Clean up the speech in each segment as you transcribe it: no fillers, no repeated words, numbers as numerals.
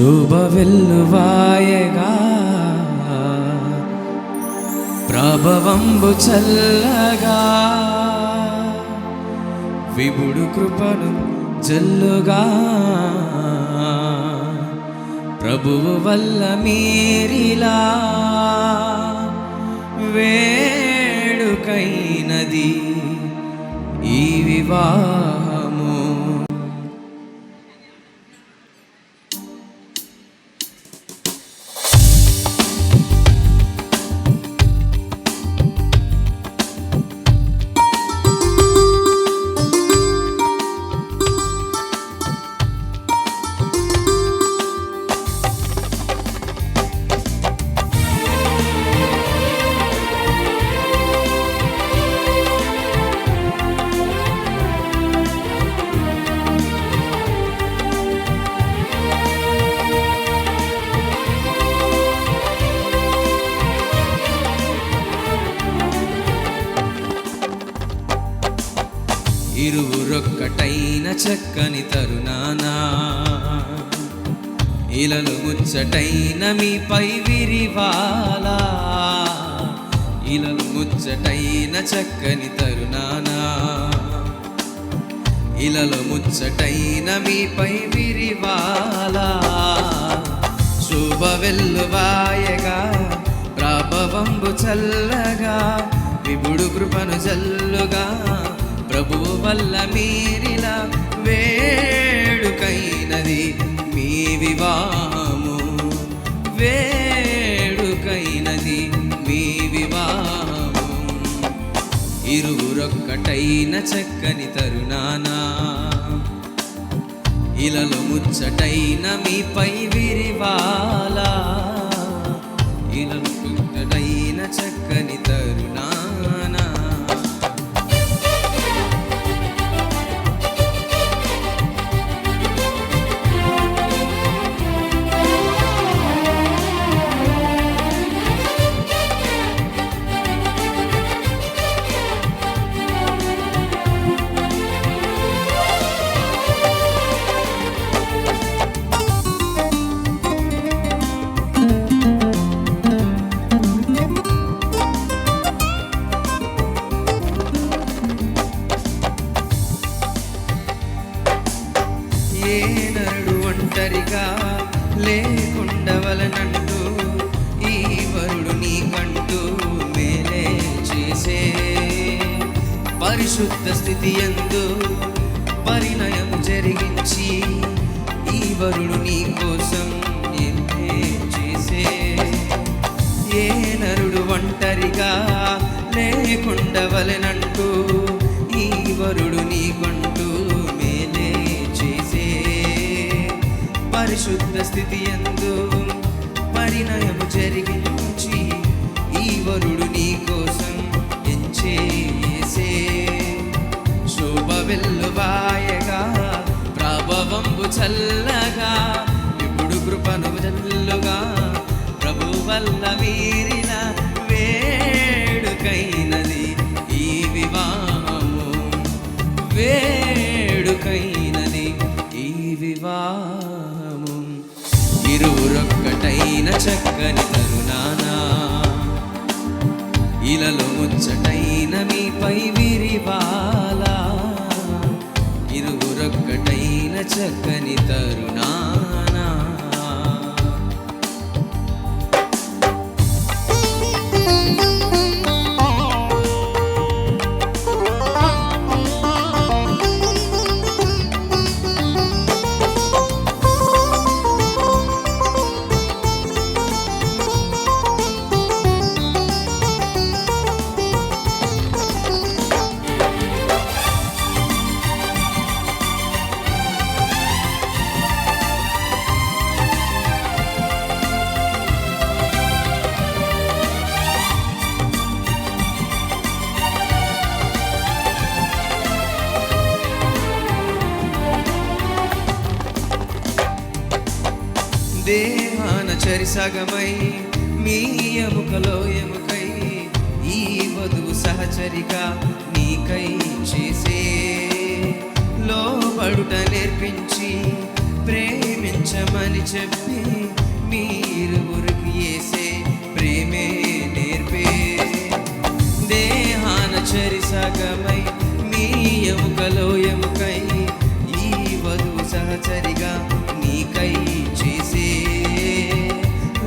శోభ వెల్లువాయగా ప్రభవంబు చల్లగా విభుడు కృపను జల్లుగా ప్రభువు వల్ల మీరిలా వేడుకైనది ఈ వివాహము. ఇరువురొక్కటైన చక్కని తరుణానా ఇలలు ముచ్చటైన మీపై విరివాలా. ఇలలు ముచ్చటైన చక్కని తరుణానా ఇలలు ముచ్చటైన మీపై విరివాలా. శుభ వెల్లువాయగా ప్రభవంబు చల్లగా విభుడు కృపను జల్లుగా ప్రభువు వల్ల మీరిలా వేడుకైనది మీ వివాహము. వేడుకైనది మీ వివాహము. ఇరువురొక్కటైన చక్కని తరుణానా ఇలలో ముచ్చటైన మీపై విరివాలా. ఇలలో ముచ్చటైన చక్కని తరుణానా ఏ నరుడు ఒంటరిగా లేకుండవలనంటూ ఈ వరుడు నీకంటూ మేలే చేసే పరిశుద్ధ స్థితి యందు పరిణయం జరిగించి ఈ వరుడు నీ కోసం ఎంతే చేసే. ఏ నరుడు ఒంటరిగా లేకుండవలనంటూ ఈ వరుడు నీకంటూ పరిశుద్ధ స్థితి యందు పరిణయము జరిగించి ఈ వరుడు నీ కోసం ఎంచేసే. శోభ వెల్లువాయగా ప్రభవంబు చల్లగా ఇప్పుడు కృపను జల్లుగా ప్రభు వల్ల వీరిన వేడుకైనది ఈ వివాహము. వేడుకైనది ఈ వివాహము. ఇరువురొక్కటైన చక్కని తరుణానా ఇలలో ముచ్చటైన మీపై విరివాలా. ఇరువురొక్కటైన చక్కని తరుణానా దేహాన చరిసగమై మీ ఎముకలో ఎముకై ఈ వధువు సహచరిగా నీకై చేసే లోబడుట నేర్పించి ప్రేమించమని చెప్పి మీరువురికి యేసే ప్రేమే నేర్పే. దేహాన చెరి సగమై మీ ఎముకలో ఎముకై ఈ వధువు సహచరిగా నీకై చేసే.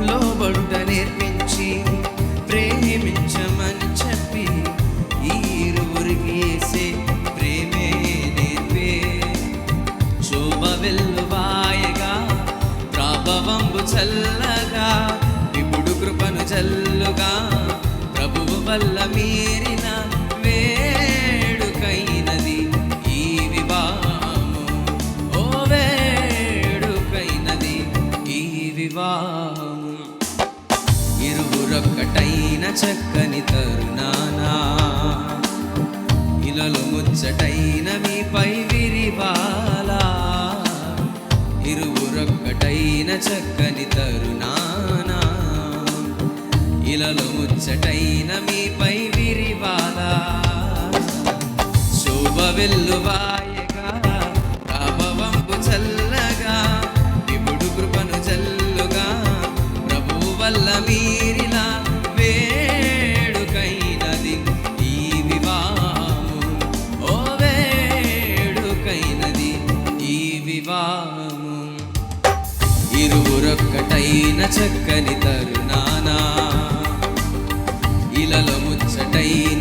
లోబడుట నేర్పించి ప్రేమించమని చెప్పి ఈరువురికి యేసే ప్రేమే నేర్పే. శోభ వెల్లువాయగా ప్రభావంబు చల్లగా ఇప్పుడు కృపను చల్లుగా ప్రభువు వల్ల మీరిన వేడుకైనది ఈ వివాహము. ఓ వేడుకైనది ఈ వివాహము. ఇరువురొక్కటైన చక్కని తరుణానా ఇలలో ముచ్చటైన మీపై విరివాలా. ఇరువురొక్కటైన చక్కని తరుణానా ఇలలో ముచ్చటైన మీపై విరివాలా. శోభ వెల్లువాయగా ప్రభావంబు చల్లగా ఇప్పుడు కృపను చల్లుగా ప్రభువు వల్ల మీరిలా వేడుకైనది ఈ వివాహము. ఓ వేడుకైనది ఈ వివాహము. ఇరువురొక్కటైన చక్కని తరుణానా ఇలలో ముచ్చటైన